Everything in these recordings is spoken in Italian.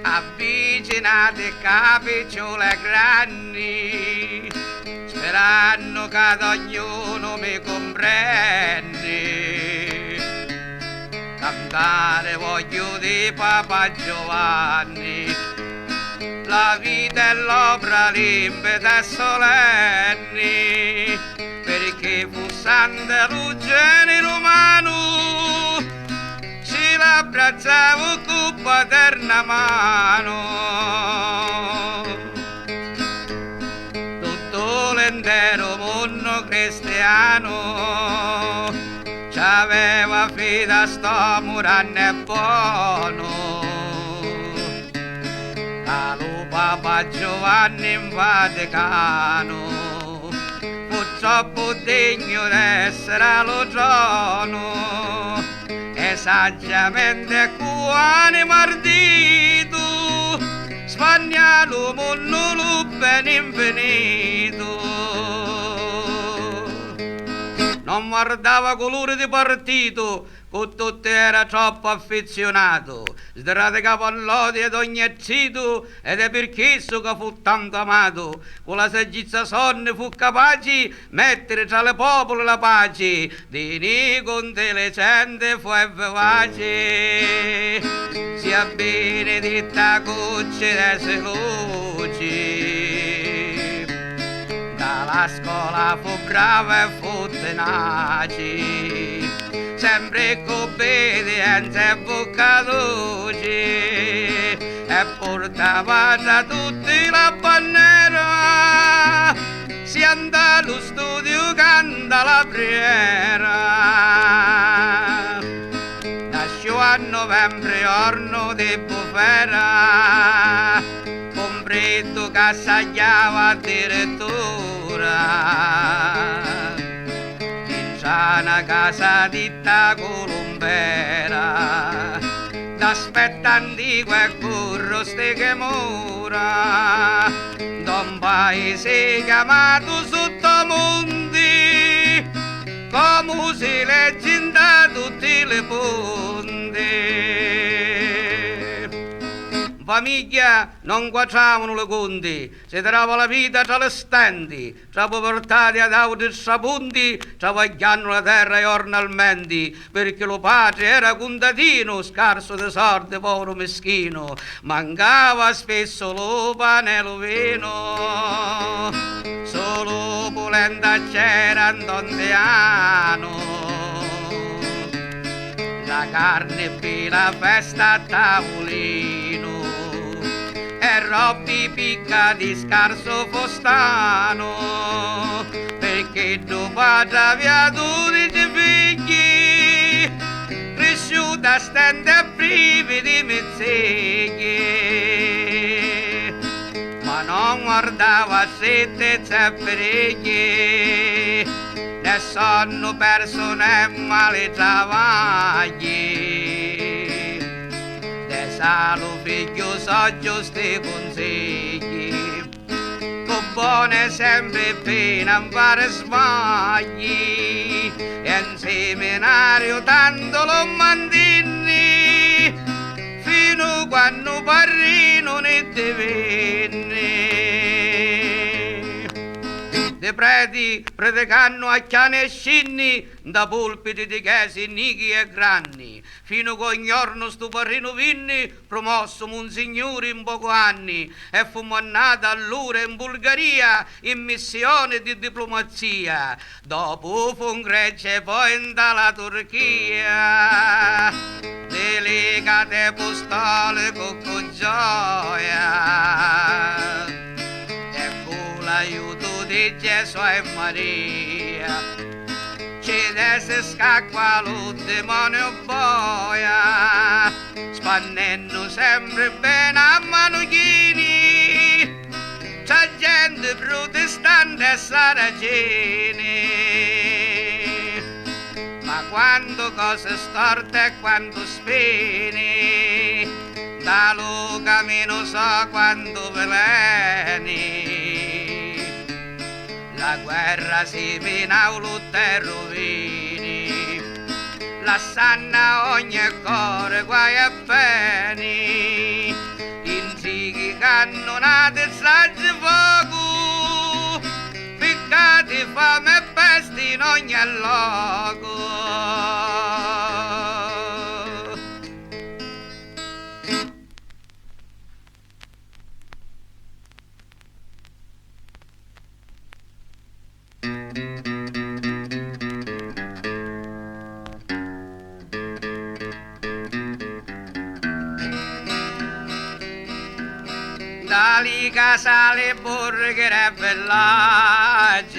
Avvicinate capicciole grandi, sperando che ognuno mi comprendi. Cantare voglio di Papa Giovanni, la vita e l'opera limpida e solenni, perché fu santa luce in umano, si l'abbracciavo con paterna mano. Tutto l'intero mondo cristiano c'aveva fede a sto muranne buono. Calo Papa Giovanni in Vaticano fu troppo degno d'essere allo trono, e saggiamente con anima ardito spagnolo mondo lo ben infinito. Non guardava colore di partito, con tutti era troppo affezionato, sradicava l'odio ad ogni cito, ed è per questo che fu tanto amato. Con la saggezza sonne fu capace mettere tra le popole la pace, di nico intelligente fu e vivace, sia benedetta cuccia dei luci. Dalla scuola fu brava e fu tenace, sempre con obbedienza e bocca dolce, e portava da tutti la bandiera, si andava allo studio canta la preghiera. Nasciò a novembre giorno di bufera, con freddo che assagliava addirittura, una casa ditta columbera, d'aspettando quel burro ste che mura, da un paese chiamato Sottomonti, come si legge da tutti le ponti. Famiglia non guacciavano le conti, si trova la vita tra le stenti, tra povertà ad auti strapunti, travagliando la terra giornalmente, perché lo padre era contadino, scarso di sorte, povero meschino, mancava spesso lo pane e lo vino, solo polenta c'era Antondiano. La carne per la festa a tavolino, e robbi picca di scarso fostano, perché tuo padre aveva 12 figli, cresciuta a stente e privi di mezzegli, ma non guardava sette zepperegli, ne sono perso né male travagli. Salo figlio so giusti consigli, con buone sempre pena a fare sbagli, e in seminario tanto lo mandini, fino quando parrino ne divenne. De preti predicano a chiani e scinni, da pulpiti di chiese nichi e granni, fino con giorno sto parrino vinni, promosso monsignore in poco anni, e fu mandato allora in Bulgaria in missione di diplomazia, dopo fu in Grecia e poi dalla Turchia, delegate apostolico con gioia, e con l'aiuto di Gesù e Maria ci desse scacqua lo demonio boia, spannendo sempre bene a manuchini, c'è gente protestante e saraceni, ma quando cose storte e quando spini, da lo cammino so quando veleni. La guerra si fina lutta e rovini, la sanna ogni cuore guai e bene, intrighi cannonate e saggi fuoco, piccati fame e pesti in ogni luogo. Dali casale, borghe e villaggi,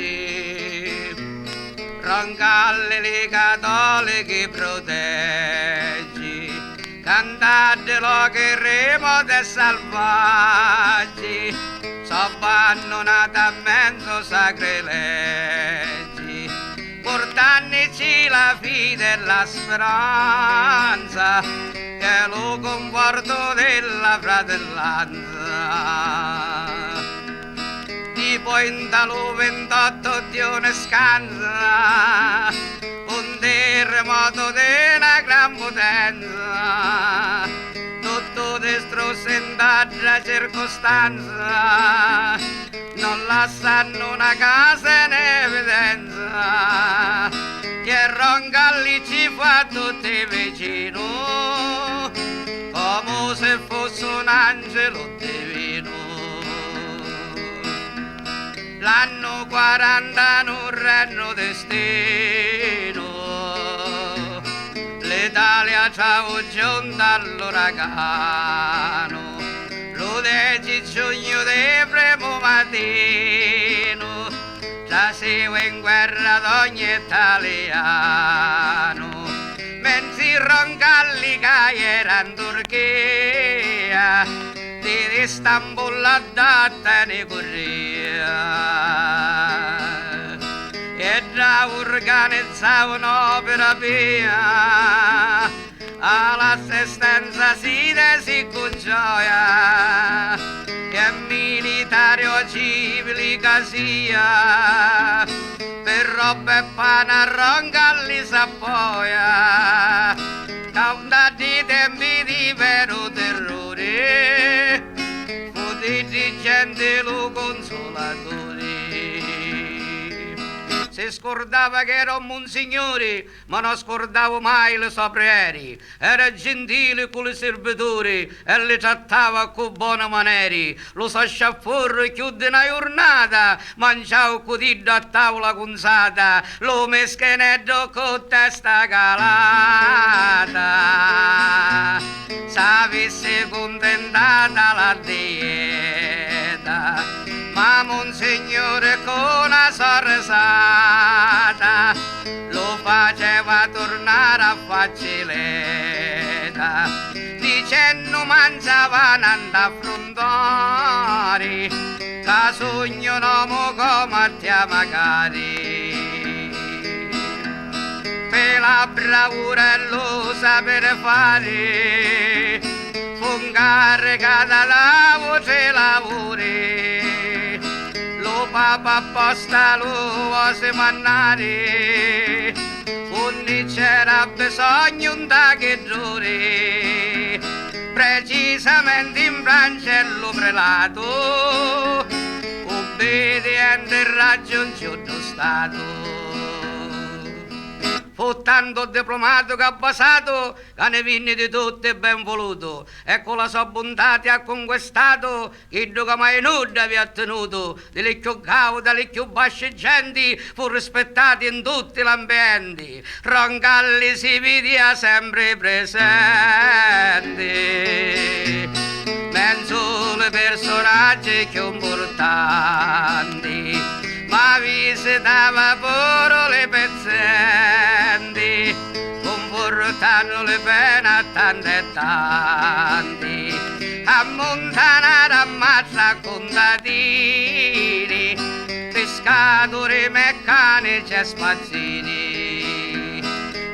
roncalle le cattoliche proteggi, cantate che remote e selvaggi, s'abbandonate a mezzo sacrilegi, portandoci la fede e la speranza, che è lo conforto della fratellanza. Di poi in talo 28 di una scansa, un terremoto di una gran potenza, tutto distrusso in d'altra circostanza, non lasciano una casa in evidenza, che Roncalli ci fa tutti vicino, come se fosse un angelo divino. L'anno 40 non regno destino, l'Italia ciao giunta all'uragano, lo 10 giugno di primo mattino, già segue in guerra d'ogni italiano, mentre Roncalli che era in Turchia, di Istanbul a data ne corria, e già organizzava un'opera pia, all'assistenza si con gioia, che militare o civili che sia, per roba e pane a Roncalli s'appoia, cauda di tempi di vero terrore, fu di gente lo consolatore. Si scordava che era un monsignore, ma non scordavo mai le soprieri. Era gentile con i servitori e li trattava con buone maniere. Lo sa sciaffurro più di una giornata, mangiavo codiddo a tavola consata, lo meschenetto con testa calata. S'avesse contentata la dieta, ma monsignore con una sorrisata lo faceva tornare a facciletta, dicendo mangiavano ad affrontare, che sogno un uomo come te magari. Per la bravura e lo sapere fare, fu un caricata la voce lavori, lo papa apposta lo ose mannare, onde c'era bisogno un taghettore, precisamente in Francello prelato, obbediente e raggiunto stato. Fu tanto diplomato che ha basato, che ne vinni di tutti e ben voluto, e con la sua bontà ti ha conquistato, chi che mai nulla vi ha tenuto, delle più cavo, dalle più basce genti, fu rispettato in tutti gli ambienti, Roncalli si vedeva sempre presente, non solo personaggi più importanti, ma visitava pure le pezzenti, confortando le pene a tanti e tanti, a montanare ammazza contadini, pescatori, meccanici e spazzini,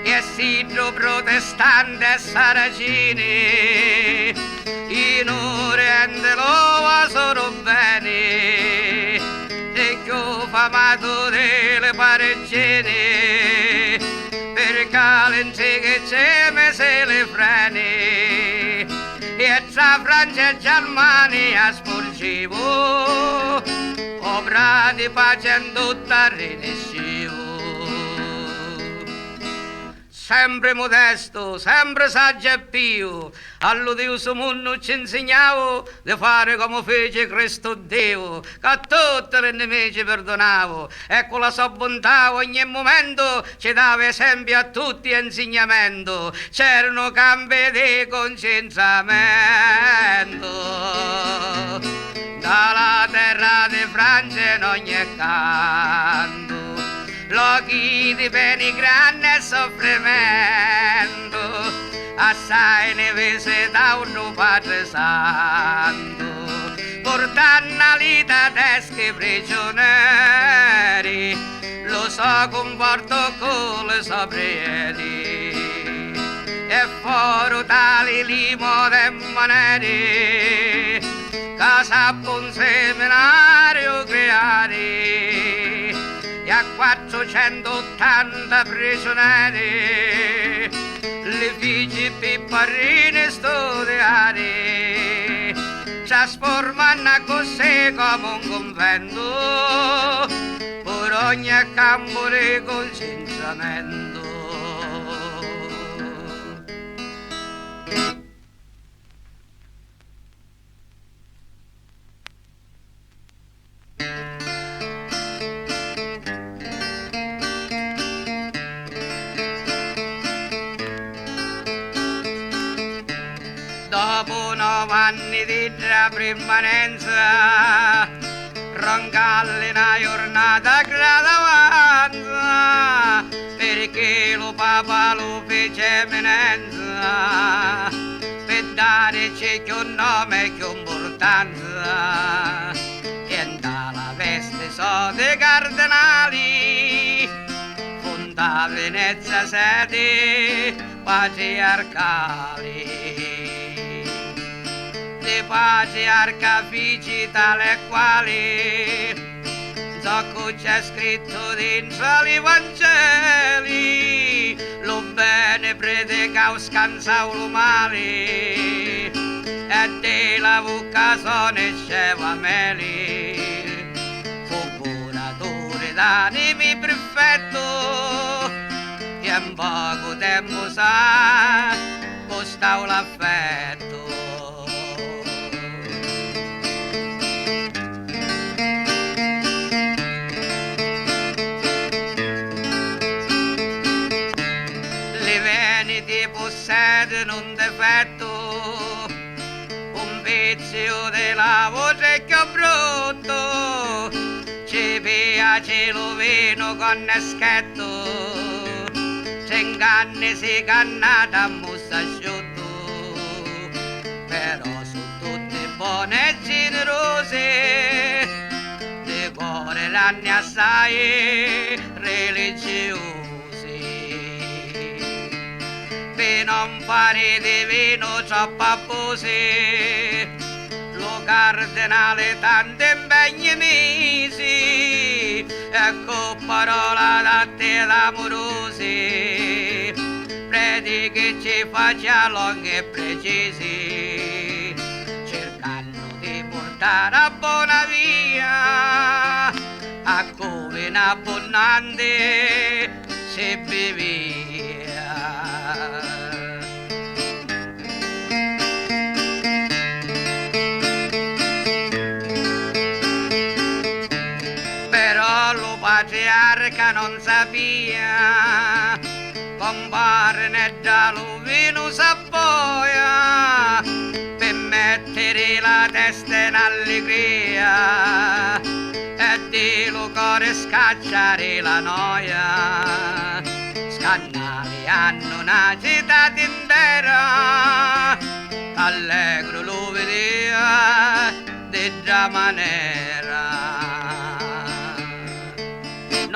e sidro protestanti e saracini, in Oriente lo sono bene, e che ho famato delle pareggine, perché scale che insieme se le freni e tra Francia e Germania sporgevo opera di pace in tutta rinescevo. Sempre modesto, sempre saggio e pio, all'Dio suo mondo ci insegnavo di fare come fece Cristo Dio, che a tutti i nemici perdonavo, e con la sua bontà ogni momento ci dava esempio a tutti insegnamento, c'erano cambi di concentramento. Dalla terra di Francia in ogni canto, luoghi di peni grandi e soffrimento, assai ne visita un Padre Santo, portando a lita teschi prigionieri, lo so comporto con le sobrieti, e fuori tali limo e moneri, casa un seminario creare, e a 480 prigionieri le figli pipparine studiare, trasformano così come un convento per ogni campo di concentramento. Dopo 9 anni di permanenza, Roncalli una giornata gradavanza, perché lo Papa lo fece eminenza, per darci che un nome e che importanza, e dalla veste so dei cardinali, fonda Venezia sede patriarcali. Di patriarca figli tale quali zocco c'è scritto dentro i Vangeli, lo bene predica scansa lo male, e della vocazione sceva meli, fu curatore d'animi perfetto, che in poco tempo sa costava l'affetto. Possedono un difetto, un vizio della voce che ho brutto, ci piace lo vino con neschetto, ci inganni si cannata a musta asciutto, però sono tutte buone e generose, di cuore ranni assai religiosi. Non fare di vino troppo appose, lo cardinale tanti impegni misi, ecco parola d'atte ed amorosi, prediche ci faccia lunghi e precisi, cercando di portare a buona via, a come in abbondante si bevia. Patriarca non sapia, compare né da lo vino s'appoia, per mettere la testa in allegria, e di lo cuore scacciare la noia, scannali hanno una città intera, allegro lo vedeva di già maniera.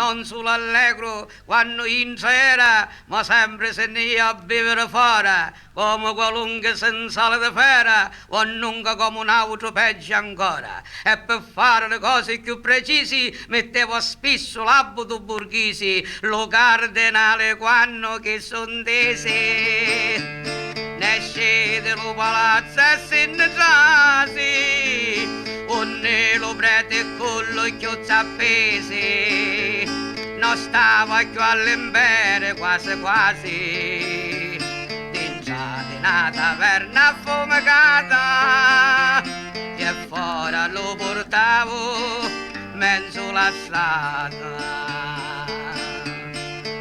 non solo allegro quando entra era, ma sempre se ne a bere fuori, come qualunque sensale di fera, o nunca come un altro peggio ancora. E per fare le cose più precise, mettevo spesso l'abito borghese, lo cardinale quando che son tesi. Nesce dello palazzo e se ne trasi, onne lo prete con lo chiozzo appesi, non stava più all'imbere quasi quasi, dentro di una taverna affumicata, e fuori lo portavo mezzo la strada.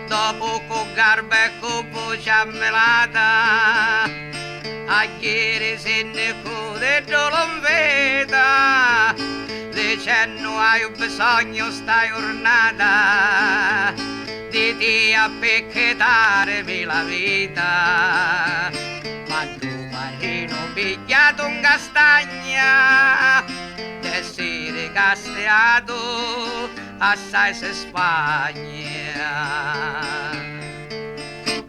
Dopo con garba e con voce ammelata, a ieri se ne code non veda, dicendo hai bisogno sta giornata di te a pecchetarmi la vita. Quando marino pigliato un castagna, d'essere castigato assai se Spagna.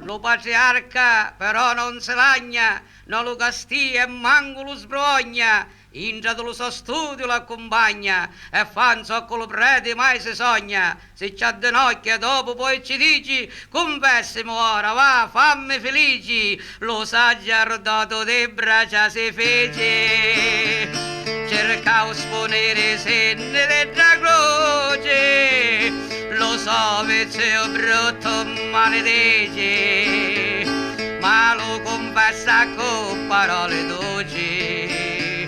Lo patriarca però non se lagna, non lo castia e manco lo sbrogna, intra dello suo studio l'accompagna e fanzo con lo prete mai si sogna. Se c'ha de nocchia dopo poi ci dici, confessimo ora, va, fammi felici. Lo sacerdote de braccia si fece, cercavo sponere senne della croce, lo so vecchio brutto maledece, ma lo confessa con parole dolci.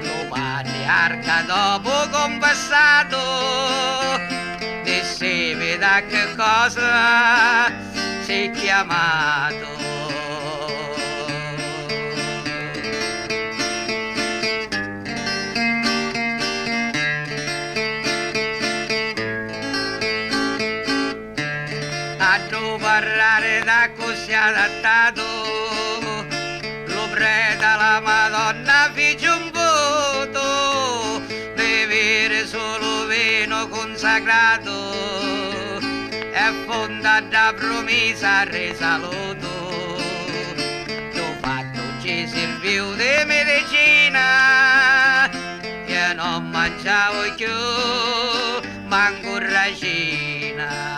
Lo patriarca dopo confessato disse veda che cosa sei chiamato. A parlare da così adattato, lo preda la Madonna fece un voto, bevere solo vino consacrato, e fonda da promessa resa loto. Lo fatto ci serviu di medicina, che non mangiavo più manco racina.